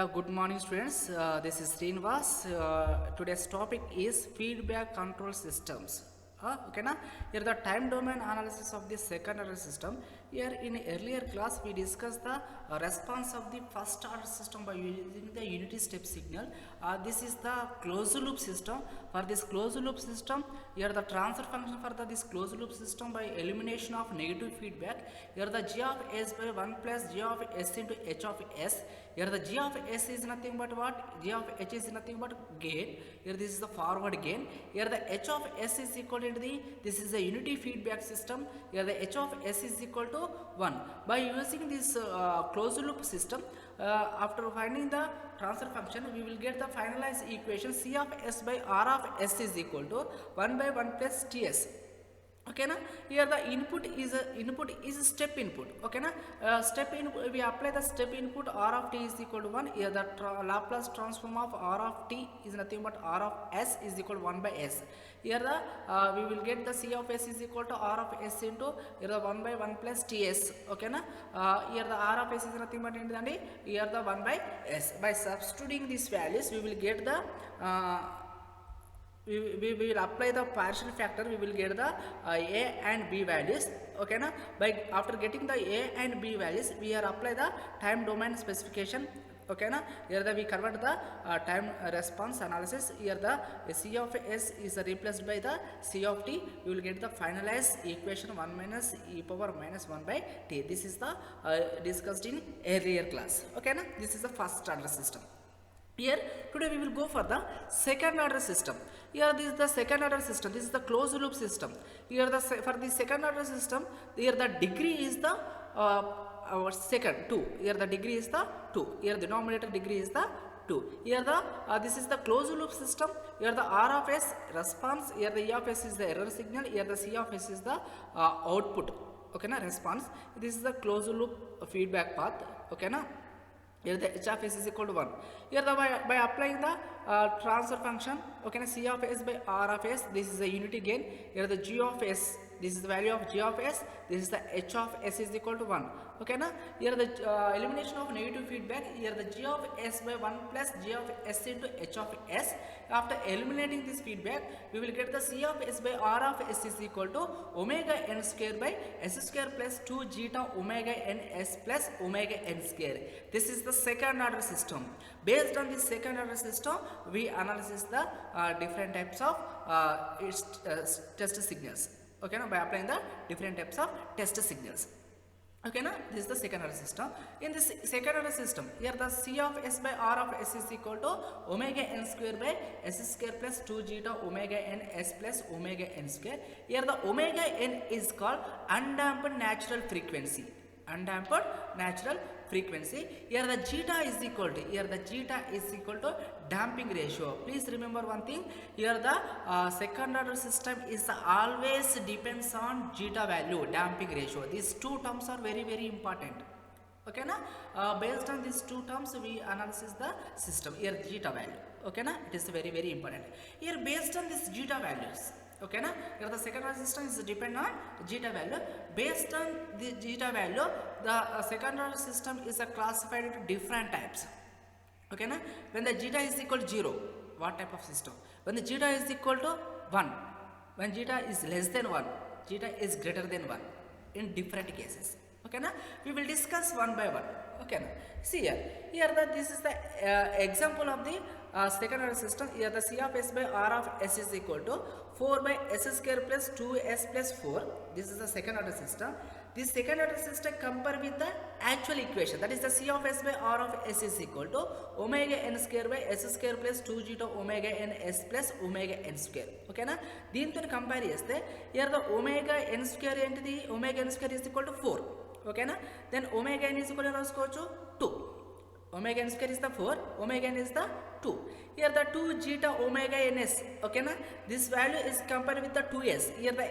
Good morning, students. This is Srinivas. Today's topic is feedback control systems. Okay, na? Here the time domain analysis of the second order system. Here in earlier class we discussed the response of the first order system by using the unity step signal. This is the closed loop system. For this closed loop system, here the transfer function for this closed loop system by elimination of negative feedback. Here the g of s by 1 plus g of s into h of s. Here the g of s is nothing but what? G of h is nothing but gain. Here this is the forward gain. Here the h of s is equal to this is a unity feedback system. Here the h of s is equal to 1. By using this closed loop system, after finding the transfer function, we will get the finalized equation c of s by r of s is equal to 1 by 1 plus ts. Okay na? Here the input is step input. Okay na? Step input, we apply the step input r of t is equal to 1. Here the Laplace transform of r of t is nothing but r of s is equal to 1 by s. Here the we will get the c of s is equal to r of s into here the 1 by 1 plus ts. Okay na? Here the r of s is nothing but here the 1 by s. By substituting these values, we will get the we will apply the partial factor. We will get the a and b values. Okay na? By after getting the a and b values, we are apply the time domain specification. Okay na? Here the we convert the time response analysis. Here the c of s is replaced by the c of t. We will get the finalized equation 1 minus e power minus 1 by t. This is the discussed in earlier class. Okay na? This is the first order system. Here today we will go for the second order system. Here this is the second order system. This is the closed loop system. Here the for the second order system, here the degree is the our second 2. Here the degree is the 2. Here the denominator degree is the 2. Here the this is the closed loop system. Here the r of s response. Here the e of s is the error signal. Here the c of s is the output. Okay na? Response. This is the closed loop feedback path. Okay na? Here the h of s is equal to 1. Here the by applying the transfer function, okay, c of s by r of s, this is the unity gain. Here the g of s, this is the value of g of s, this is the h of s is equal to 1. Okay na? Here the elimination of negative feedback. Here the g of s by 1 plus g of s into h of s. After eliminating this feedback, we will get the c of s by r of s is equal to omega n square by s square plus 2 zeta omega n s plus omega n square. This is the second order system. Based on this second order system, we analyze the different types of its test signals. Okay, now by applying the different types of test signals. Okay na? This is the second order system. In this second order system, here the c of s by r of s is equal to omega n square by s square plus 2 zeta omega n s plus omega n square. Here the omega n is called undamped natural frequency. Undamped natural frequency. Here the zeta is equal to damping ratio. Please remember one thing. Here the second order system is always depends on zeta value, damping ratio. These two terms are very important. Okay na? Based on these two terms, we analyze the system. Here zeta value. Okay na? It is very important. Here based on these zeta values. Okay na? Here the second order system is depend on zeta value. Based on the zeta value, the second order system is classified into different types. Okay na? When the zeta is equal to 0, what type of system? When the zeta is equal to 1, when zeta is less than 1, zeta is greater than 1, in different cases. Okay na? We will discuss one by one. Okay na? See here this is the example of the second order system. Here the c of s by r of s is equal to 4 by s square plus 2s plus 4. This is the second order system. This second order system compare with the actual equation, that is the c of s by r of s is equal to omega n square by s square plus 2 zeta omega n s plus omega n square. Okay na? దీంతో compare చేస్తే here the omega n square ఏంటిది? Omega n square is equal to 4. Okay na? Then omega n is equal to రాసుకోవచ్చు 2. Omega n square is the 4, omega n is the 2. Here the 2 zeta omega ns. Okay na? This value is compared with the 2s. Here the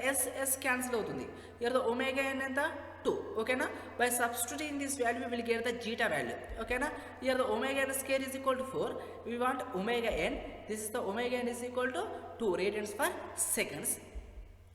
s cancel అవుతుంది. Here the omega n and the 2. Okay na? By substituting this value, we will get the zeta value. Okay na? Here the omega n square is equal to 4. We want omega n. This is the omega n is equal to 2 radians per seconds.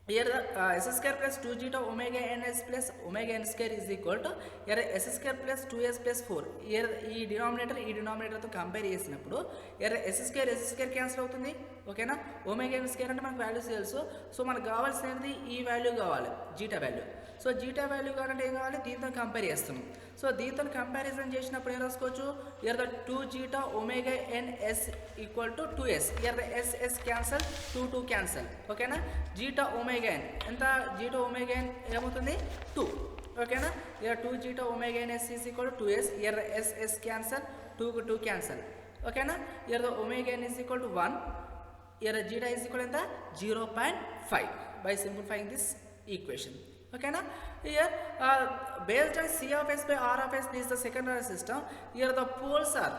here the s square plus 2 zeta omega ns plus omega n square is equal to here s square plus 2s plus 4 here ఈ denominator తో compare చేసినప్పుడు here s square cancel అవుతుంది ఓకేనా omega n square అంటే మనకు values తెలుసు so మనకు కావాల్సినది ఈ వాల్యూ కావాలి zeta value so zeta value కావాలంటే ఏం కావాలి దీంతో కంపేర్ చేస్తున్నాం సో దీంతో కంపారిజన్ చేసినప్పుడు ఏం రాసుకోవచ్చు here the 2 zeta omega n s equal to 2s here the s cancel 2 cancel ఓకేనా జీటా ఒమేగా n ఎంత జీటా ఒమేగా n ఏమవుతుంది 2 ఓకేనా here 2 zeta omega n s is equal to 2s here the s cancel 2 cancel ఓకేనా here the omega n is equal to 1 here the zeta is equal to 0.5 by simplifying this equation okay na here based on c of s by r of s, this is the second order system. Here the poles are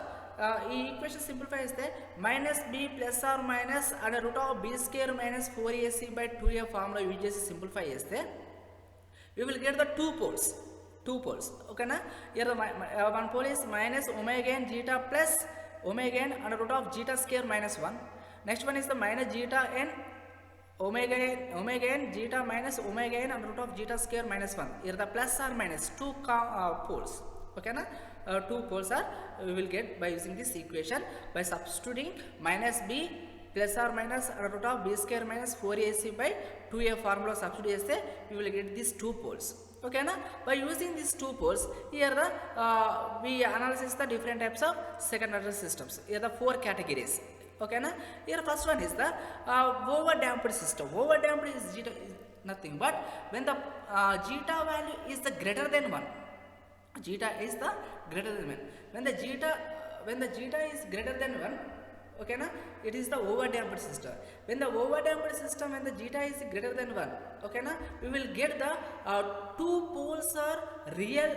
ఈ equation simplify చేస్తే minus B plus or minus and root of B square minus 4ac by 2a formula use చేసి simplify చేస్తే we will get the two poles okay na here the one pole is minus omega n zeta plus omega n under root of zeta square minus 1. Next one is the minus zeta n omega n zeta minus omega n under root of zeta square minus 1. Here the plus or minus two poles okay na two poles are we will get by using this equation by substituting minus b plus or minus under root of b square minus 4ac by 2a formula substitute cheste we will get these two poles okay na by using these two poles here the we analyze the different types of second order systems here the four categories okay na here first one is the over damped system. Over damped is zeta is nothing but when the zeta value is the greater than 1 zeta is the greater than 1 when the zeta is greater than 1 okay na it is the over damped system. When the over damped system when the zeta is greater than 1 okay na we will get the two poles are real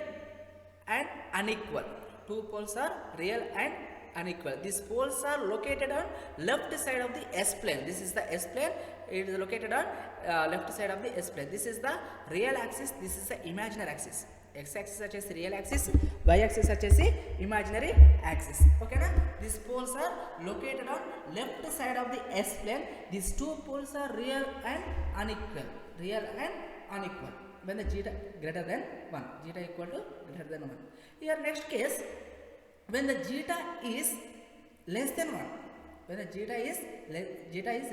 and unequal. Two poles are real and unequal. These poles are located on left side of the s plane. This is the s plane, it is located on left side of the s plane. This is the real axis, this is the imaginary axis. X axis వచ్చేసి real axis, y axis వచ్చేసి imaginary axis okay na these poles are located on left side of the s plane. These two poles are real and unequal when the zeta greater than 1 zeta equal to greater than 1. Here next case when the zeta is less than 1 when the zeta is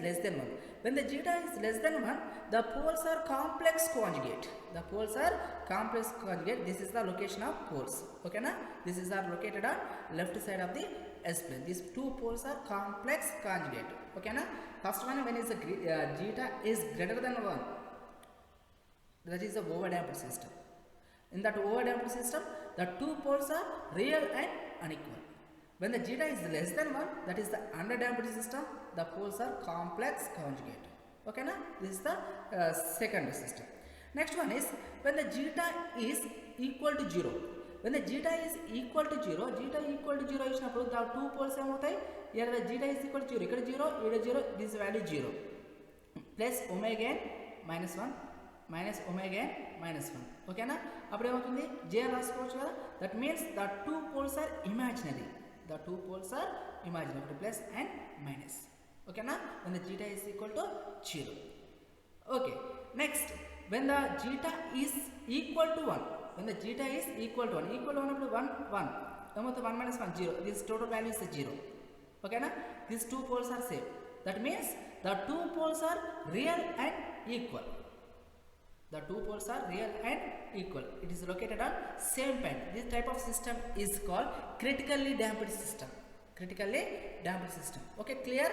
less than 1 when the zeta is less than 1 the poles are complex conjugate. This is the location of poles okay na this is are located on left side of the s plane. These two poles are complex conjugate okay na first one when is the zeta is greater than 1 that is the over damped system. In that over damped system the two poles are real and unequal. When the zeta is less than 1 that is the under damped system the poles are complex conjugate okay na this is the second system. Next one is when the zeta is equal to 0. When the zeta is equal to 0 ఇచ్చినప్పుడు the two poles ఏమవుతాయి here the zeta is equal to 0 ఇక్కడ 0 ఇక్కడ 0 this value 0 plus omega n minus 1 minus omega n minus 1 okay na అప్పుడు ఏమవుతుంది j అని రాసుకోవచ్చు కదా that means the two poles are imaginary plus and minus okay na when the zeta is equal to 0 okay. Next when the zeta is equal to 1 when the zeta is equal to 1 అప్పుడు 1 ఏమవుతుంది 1 minus 1 0 this total value is 0 okay na these two poles are same that means the two poles are real and equal. The two poles are real and equal. It is located on same point. This type of system is called critically damped system. Okay, clear?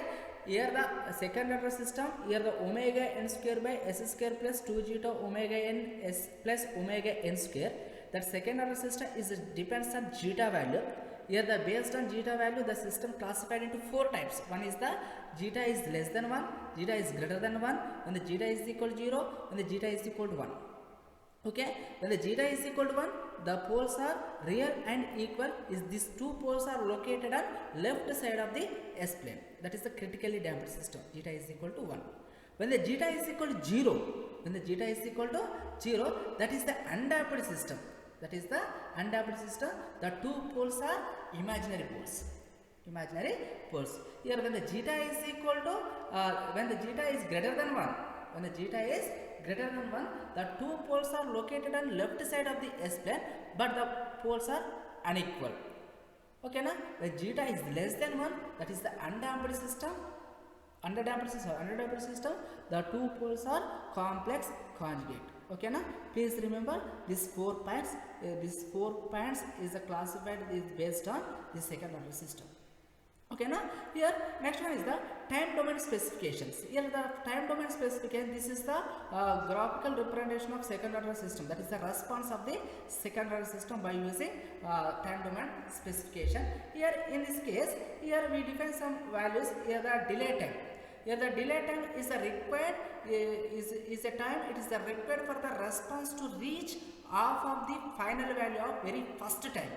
Here the second order system. Here the omega n square by s square plus 2 zeta omega n s plus omega n square. That second order system is depends on zeta value. Here the based on zeta value the system classified into four types. One is the zeta is less than 1, zeta is greater than 1, when the zeta is equal to 0, when the zeta is equal to 1. Okay, when the zeta is equal to 1 the poles are real and equal is these two poles are located on left side of the s plane. That is the critically damped system. Zeta is equal to 1. When the zeta is equal to 0 that is the undamped system. The two poles are imaginary poles. Here when the zeta is equal to when the zeta is greater than 1 when the zeta is greater than 1, the two poles are located on left side of the S plane, but the poles are unequal. Okay na? When zeta is less than 1, that is the undamped system. Underdamped system, the two poles are complex conjugate. Okay na? Please remember these 4 points. These 4 points is classified is based on the second order system. Okay na? Here next one is the time domain specifications. Here the time domain specification, this is the graphical representation of second order system, that is the response of the second order system by using time domain specification. Here in this case, here we define some values. Here the delay time. Here the delay time is the required is a time, it is the required for the response to reach half of the final value of very first time.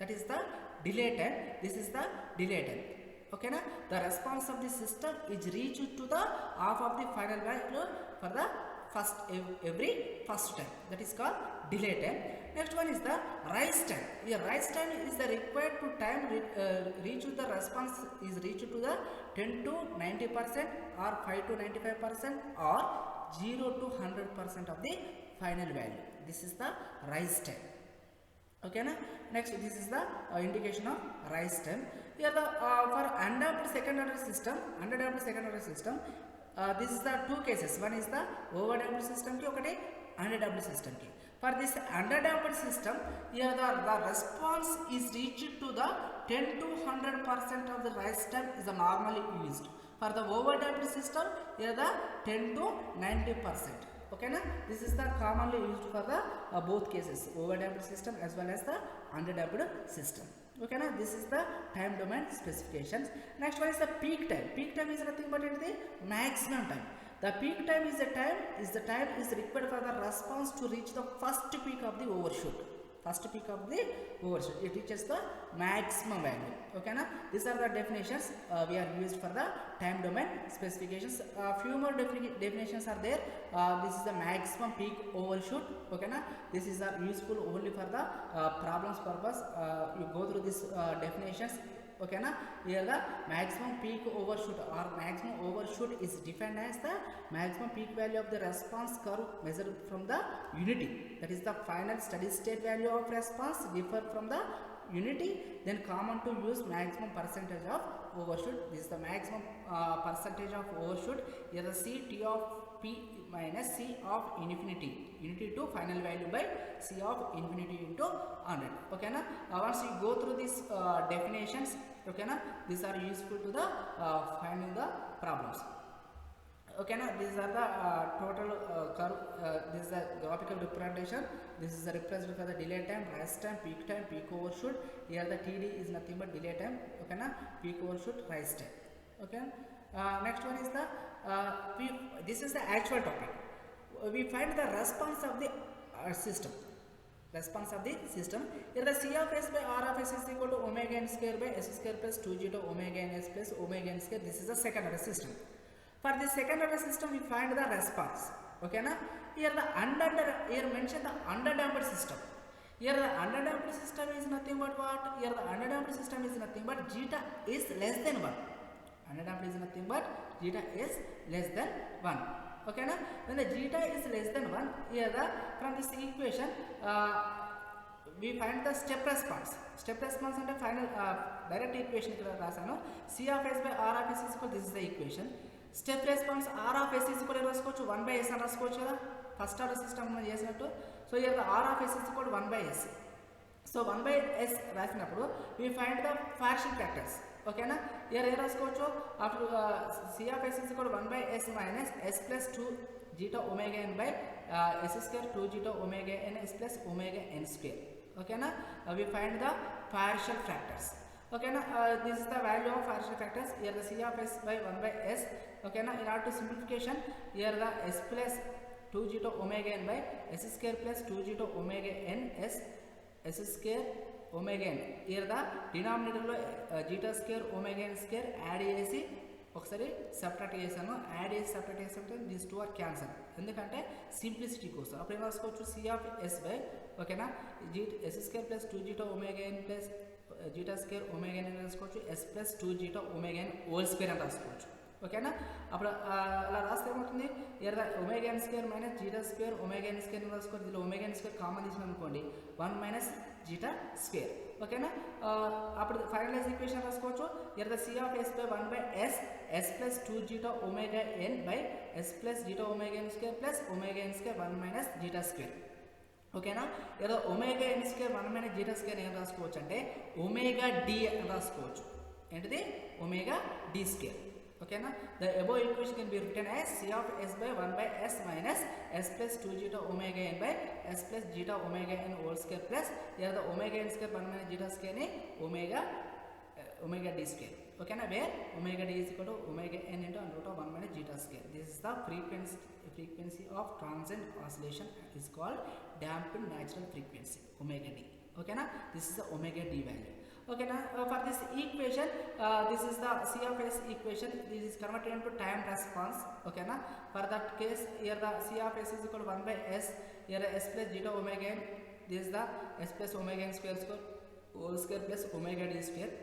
That is the delay time. This is the delay time. Okay na? The response of the system is reached to the half of the final value for the every first time. That is called delay time. Next one is the rise time. Here rise time is the required to time reach to the response is reached to the 10 to 90% or 5 to 95% or 0 to 100% of the final value. This is the rise time. Okay na? Next, this is the indication of rise time. Here the for undamped second order system, this is the two cases. One is the overdamped system ki, okate underdamped system ki. For this underdamped system, here the response is reached to the 10 to 100% of the rise time is normally used. For the overdamped system, here the 10 to 90%. Okay na? This is the commonly used for the both cases, overdamped system as well as the underdamped system. Okay na? This is the time domain specifications. Next one is the peak time. Peak time is nothing but the maximum time. The peak time is the time is required for the response to reach the first peak of the overshoot. It reaches the maximum value. Okay na? These are the definitions we are used for the time domain specifications. Few more definitions are there. This is the maximum peak overshoot. Okay na? This is useful only for the problems purpose. You go through these definitions. Okay na? Here the maximum peak overshoot or maximum overshoot is defined as the maximum peak value of the response curve measured from the unity. That is the final steady state value of response differ from the unity, then common to use maximum percentage of overshoot. This is the maximum percentage of overshoot. Here the C T of P minus C of infinity, unity to final value by C of infinity into 100. Okay na? Once you go through these definitions, okay na, these are useful to the finding the problems. Okay na? These are the total curve. This is the graphical representation. This is the representation for the delay time, rise time, peak overshoot. Here the TD is nothing but delay time. Okay na? Peak overshoot, rise time. Okay. Next one is the this is the actual topic. We find the response of the system. Here the C of S by R of S is equal to omega n square by S square plus 2g to omega n S plus omega n square. This is the second order system. For the second order system, we find the response. Okay na? Here mention the underdamped system. Here the underdamped system is nothing but what? Here the underdamped system is nothing but zeta is less than 1. Underdamped is nothing but zeta is less than 1. Okay na? When the zeta is less than 1, here from this equation we find the step response. Step response and the final direct equation rasano. C of S by R of S is equal. This is the equation. Step response R of S is equal to 1 by S and first order system. So here the R of S is equal to 1 by S. So 1 by S rasinappudu we find the partial factors. Okay na? Here after C of S is equal to 1 by S minus S plus 2 zeta omega n by S square 2 zeta omega n S plus omega n square. Okay na? We find the partial factors. Okay na? This is the value of partial factors. Here the C of S by 1 by S. Okay na? In order to simplification, here the S plus 2 zeta omega n by S square plus 2 zeta omega n S square omega n. Here the denominator lo zeta square omega n square add chesi ఒకసారి subtract చేశాను. Add చేసి subtract చేస్తుంటే these two are cancel. ఎందుకంటే simplicity కోసం అప్పుడు ఏం రాసుకోవచ్చు? C of yes by ఓకేనా s square plus 2 zeta omega n plus zeta square omega n రాసుకోవచ్చు. S plus 2 zeta omega n whole square అని రాసుకోవచ్చు. ఓకేనా. అప్పుడు అలా రాస్తే ఏమవుతుంది, here the omega N square minus zeta square omega N square రాసుకోండి. దీనిలో ఒమేగా ఎన్ స్క్వేర్ కామన్ తీసిన అనుకోండి 1 మైనస్ జీటా స్క్వేర్. ఓకేనా. అప్పుడు ఫైనలైజ్ ఈక్వేషన్ రాసుకోవచ్చు. Here the C of yes by 1 by S S plus 2 zeta omega N by yes plus zeta omega N square plus omega N square 1 minus zeta square. ఓకేనా. ఏదో omega ఎన్ square 1 minus zeta square ఏం రాసుకోవచ్చు అంటే omega D అని రాసుకోవచ్చు. ఏంటిది, omega D square. ఓకేనా. The above equation can be written as C of yes by 1 by yes minus s plus 2 zeta omega N by yes plus zeta omega n whole square plus here the omega N square 1 minus zeta స్క్వేర్ని omega D square. ఓకేనా. Where omega d is equal to omega n into under root of 1 minus zeta square. This is the frequency of transient oscillation is called damped natural frequency omega d. Okay na, this is the omega d value. Okay na, for this equation this is the C of S equation. This is converted into time response. Okay na, for that case here the C of S is equal to 1 by S, here S plus zeta omega n, this is the S plus omega n square whole square plus omega d square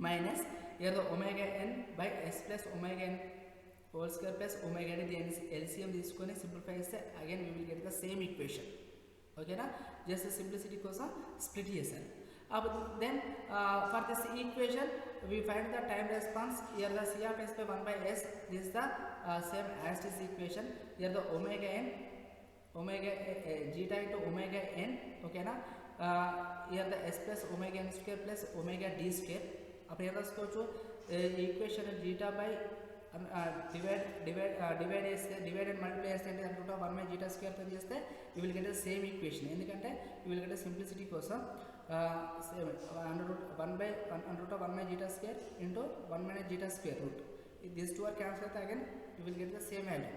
minus here the omega n by S plus omega n whole square plus omega d. The LCM తీసుకొని simplify చేస్తే again we will get the same equation. ఓకేనా, just simplicity కోసం split చేశాను. Then for this equation we find the time response. Here the C of S by 1 by S, this is the same as this equation. Here the omega n zeta into omega n. Okay na, here the S plus omega n square plus omega d square. అప్పుడు ఏం రాసుకోవచ్చు, equation zeta by divide and multiply చేస్తే అంటే under root of 1 by zeta square తో చేస్తే you will get the same equation. ఎందుకంటే you will get simplicity కోసం under root 1 by under root of 1 by zeta square into 1 minus zeta square root. These two are cancel అయితే again you will get the same value.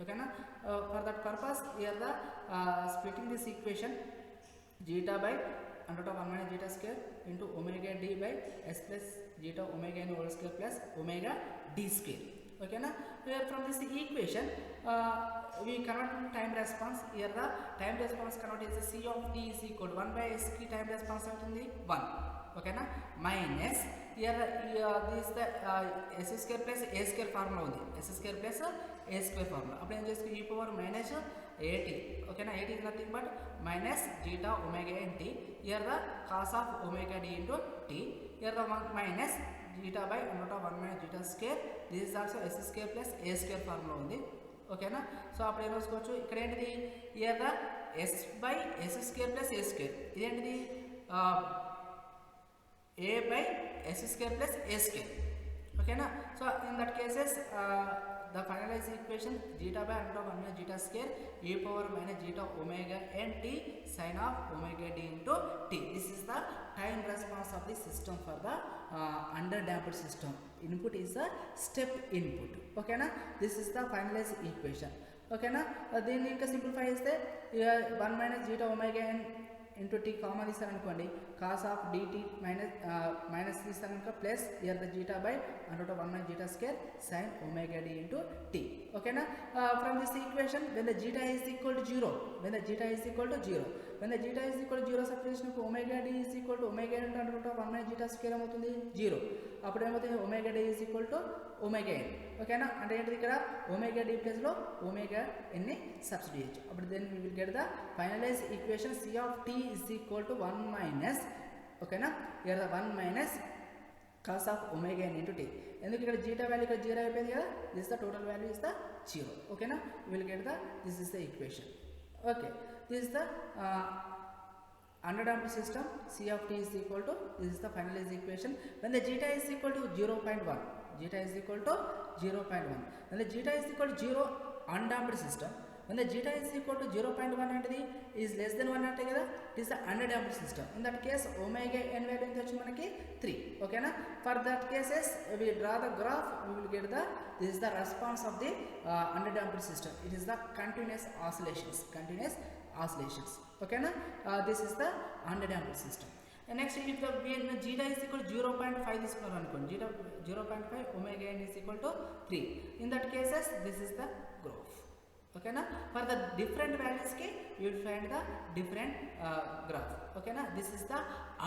ఓకేనా. For that purpose here the splitting this equation zeta by under root of 1 minus zeta square into omega d by s plus zeta omega n whole square plus omega d square. Okay na, from this equation we convert time response. Here the time response convert is C of t is equal to 1 by s ki time response అవుతుంది 1. Okay na, minus here this is the s square plus a square formula ఉంది. s square plus a square formula అప్పుడు ఏం చేసుకో e power minus 80. Okay na, 80 is nothing but minus zeta omega n t. Here the cos of omega d into t. Here the 1 minus zeta by under root of 1 minus zeta square. This is also s square plus a square formula ఉంది. Okay na, so అప్పుడు ఏం రాసుకోవచ్చు, ఇక్కడ ఏంటిది here the s by s square plus a square. ఇదేంటిది a by s square plus a square. Okay na, so in that cases the finalized equation zeta by under root of 1 minus zeta square e power minus zeta omega n t sin of omega d into t. This is the time response of the system for the underdamped system. Input is the step input. Okay na, this is the finalized equation. Okay na, దీన్ని ఇంకా simplify చేస్తే 1 minus zeta omega n into t common తీస్తాను అనుకోండి, cos of dt minus తీస్తాను కనుక plus here the zeta by under root of 1 minus zeta square sine omega d into t. ఓకేనా. From this equation when the zeta is equal to 0, when the zeta is equal to 0, when the zeta is equal to 0 substitution omega d is equal to omega n under root of 1 minus zeta square ఏమవుతుంది 0. అప్పుడు ఏమవుతుంది omega d is equal to omega n. ఓకేనా, అంటే ఏంటిది ఇక్కడ omega d ప్లస్లో omega n ని substitute చేయొచ్చు. అప్పుడు then we will get the finalise equation C of t is equal to 1 minus, okay na, here the 1 minus cos of omega n into t. ఎందుకు ఇక్కడ జీటా వాల్యూ ఇక్కడ 0 అయిపోయింది కదా, this is the total value is the 0. okay na, we will get the, this is the equation. Okay, this is the underdamped system. C of t is equal to, this is the finalized equation when the zeta is equal to 0.1, zeta is equal to 0.1. when the zeta is equal to 0 undamped system, when the zeta is equal to 0.1 అంటే is less than 1 అంటే కదా, it is the underdamped system. in that case omega n value ఎంత వచ్చింది మనకి 3. ఓకేనా, for that cases we draw the graph, we will get the, this is the response of the underdamped system. it is the continuous oscillations. ఓకేనా, this is the underdamped system. next if the zeta is equal to 0.5 తీసుకున్నారు అనుకోండి, 0.5 omega n is equal to 3. in that cases this is the graph. okay na, for the different values ki you will find the different graph. okay na, this is the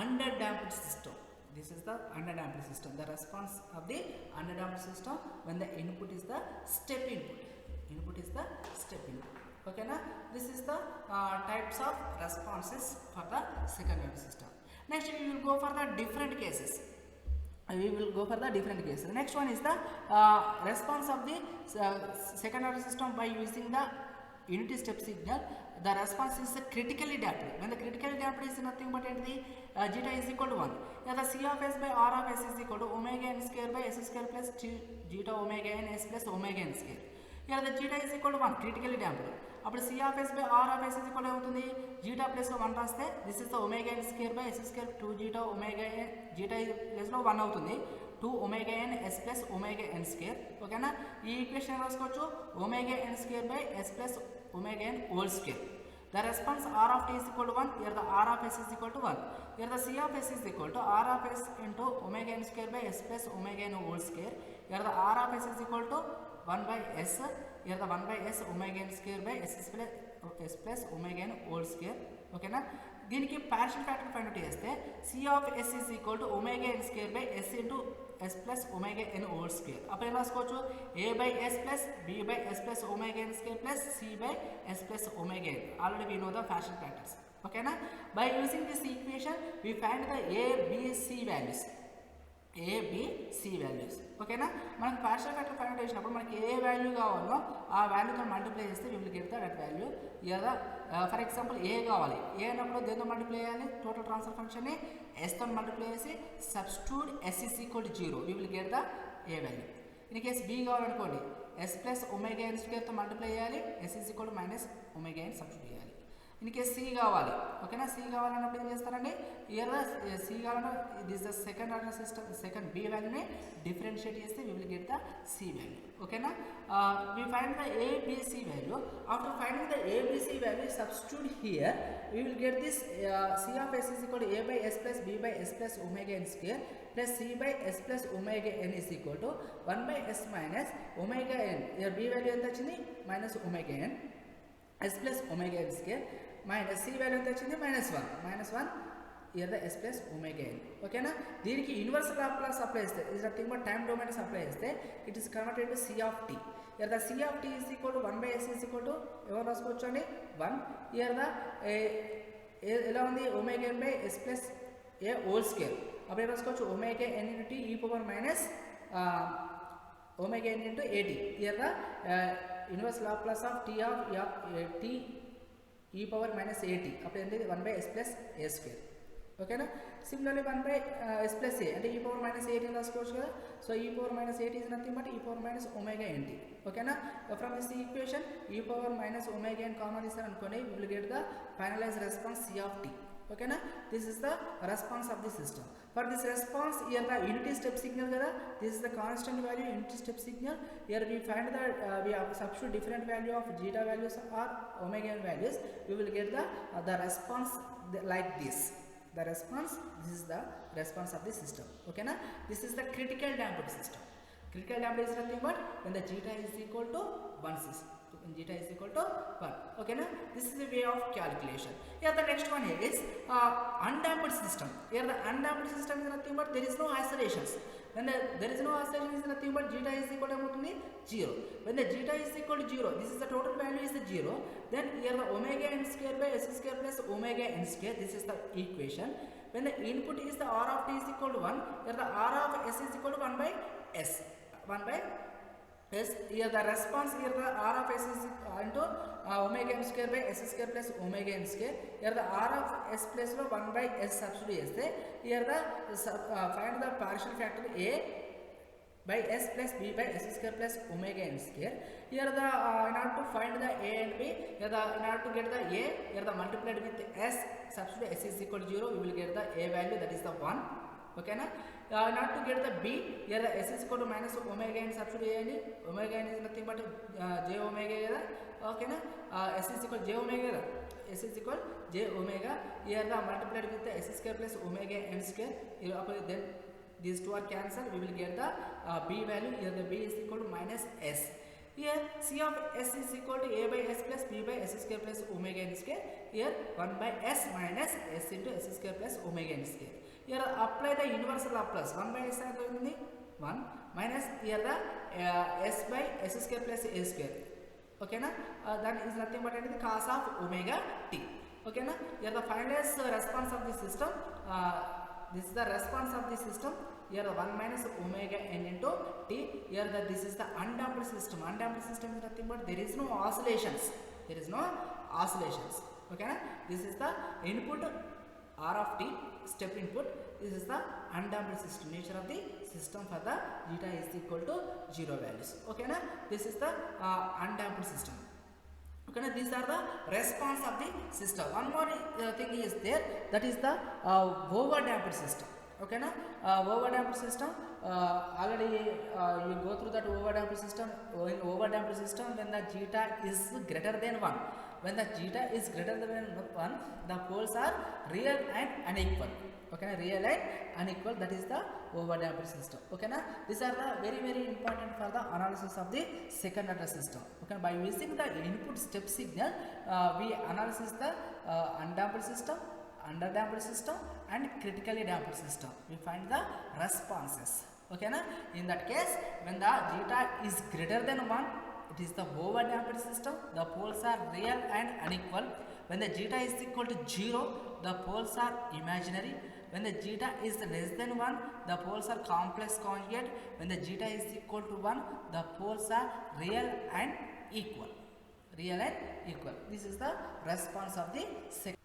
underdamped system. This is the underdamped system. The response of the underdamped system when the input is the step input. Input is the step input. Okay, na? This is the types of responses for the second order system. Next, we will go for the different cases. The next one is the response of the second order system by using the unity step signal. The response is critically damped. When the critically damped is nothing but zeta is equal to 1. Now the C of s by r of s is equal to omega n square by s square plus zeta omega n s plus omega n square. Here the zeta is equal to 1, critically damped. Appudu C of s by r of s is equal to zeta plus 1 raste. This is the omega n square by s square 2 zeta omega n, zeta plus 1 avutundi. 2 omega n s plus omega n square. Okay na? Ee equation raskochu omega n square by s plus omega n whole square. The response r of t is equal to 1. Here the r of s is equal to 1. Here the C of s is equal to r of s into omega n square by s plus omega n whole square. Here the r of s is equal to 1 by s. Here the 1 by s omega n square by s plus omega n whole square. Okay na? దీనికి partial factor find out చేస్తే C of s is equal to omega n square by s into s plus omega n whole square. అప్పుడు ఏం రాసుకోవచ్చు a by s plus b by s plus omega n square plus c by s plus omega n. Already we know the partial factors. Okay na? By using this equation we find the a b c values. A, B, C values. Okay na? మనకు partial factor find out చేసినప్పుడు మనకి ఏ value కావాలో ఆ వాల్యూతో multiply చేస్తే we will get that value. లేదా for example ఏ కావాలి, ఏ అన్నప్పుడు దేంతో మల్టిప్లై చేయాలి, టోటల్ ట్రాన్స్ఫర్ ఫంక్షన్ ని s తో మల్టిప్లై చేసి substitute s is equal to 0, we will get the a value. In case b కావాలనుకోండి s plus omega n square తో మల్టిప్లై చేయాలి, s is equal to minus omega n substitute చేయాలి. In case c కావాలి, ఓకేనా, c కావాలన్నప్పుడు ఏం చేస్తారండి, here c కావాలన్నా this the second order system second b వాల్యూని డిఫరెన్షియేట్ చేస్తే we will get the c value. ఓకేనా, we find the ABC value. After finding the ABC value substitute here we will get this C of S is equal to A by yes plus B by yes plus omega N square plus C by yes plus omega N is equal to 1 by yes minus omega N. Here B value ఎంత వచ్చింది, minus omega N, S plus omega ఎన్ square minus C value ఎంత వచ్చింది, -1 here the S plus omega N. ఓకేనా, దీనికి universal Laplace apply చేస్తే is nothing but time domain apply చేస్తే it is converted to c of t. Here the C of t is equal to 1 by s is equal to ఎవరు రాసుకోవచ్చు అండి 1. Here the ఎలా ఉంది, omega N by yes plus a whole square. అప్పుడు ఏం రాసుకోవచ్చు, omega n into t e power minus omega n into a t. Here the universal Laplace of t of t e power minus at. అప్పుడు ఏంటి 1 by s plus a square. ఓకేనా, similarly 1 by s plus a అంటే e power minus 8 అని రాసుకోవచ్చు కదా. So e power minus 8 is nothing but e power minus omega nt. ఓకేనా, from this equation e power minus omega n common తీసారు అనుకోండి, we will get the finalized response c of t. ఓకేనా, this is the response of the system. For this response here the unity step signal కదా, this is the constant value unity step signal. Here we find that we have substitute different value of zeta values or omega n values, we will get the response like this. The response, this is the response of the system. Okay na, this is the critical damped system. Critical damped is nothing but when the zeta is equal to 1 system. When zeta is equal to 1. Okay na, this is a way of calculation. Here the next one is undamped system. Here the undamped system is nothing but there is no oscillations. When there is no oscillation is nothing but zeta is equal to 0. When the zeta is equal to 0, this is the total value is the 0. Then here the omega n square by s square plus omega n square. This is the equation. When the input is the r of t is equal to 1, here the r of s is equal to 1 by s. 1 by s. Here the response, here the r of s is into omega n square by s square plus omega n square. Here the r of s plus 1 by s substitute చేస్తే here the find the partial factor a by s plus b by s square plus omega n square. Here the in order to find the a and b, here the in order to get the a, here the multiplied with s substitute s is equal to 0, we will get the a value, that is the 1. Okay na, in order to get the b, here the s is equal to minus omega n substitute cheyandi. Omega n is nothing but j omega kada. Okay na, s is equal to j omega kada, s is equal j omega. Here the multiplied with the s square plus omega n square. Then these two are cancelled, we will get the b value. Here the b is equal to minus s. Here c of s is equal to a by s plus b by s square plus omega n square. Here 1 by s minus s into s square plus omega n square. here apply the universal Laplace 1 by s agundi 1 minus here the s by s square plus a square. Okay na, that is nothing but anything cos of omega t. Okay na, here the finite response of the system, this is the response of the system, here the 1 minus omega n into t. Here the this is the undamped system. Undamped system is nothing but there is no oscillations, there is no oscillations. Okay na, this is the input r of t, step input. This is the undamped system, nature of the system for the zeta is equal to 0 values. Okay na, this is the undamped system. Okay na, these are the response of the system. One more thing is there, that is the overdamped system. Okay na, overdamped system, already you go through that overdamped system. In overdamped system, when the zeta is greater than 1, when the zeta is greater than 1, the poles are real and unequal. Okay na, real and unequal, that is the overdamped system. Okay na, these are the very very important for the analysis of the second order system. Okay, by using the input step signal, we analyze the undamped system, underdamped system and critically damped system. We find the responses. Okay na, in that case, when the zeta is greater than 1, it is the overdamped system, the poles are real and unequal. When the zeta is equal to 0, the poles are imaginary. When the zeta is less than 1, the poles are complex conjugate. When the zeta is equal to 1, the poles are real and equal. Real and equal. This is the response of the second.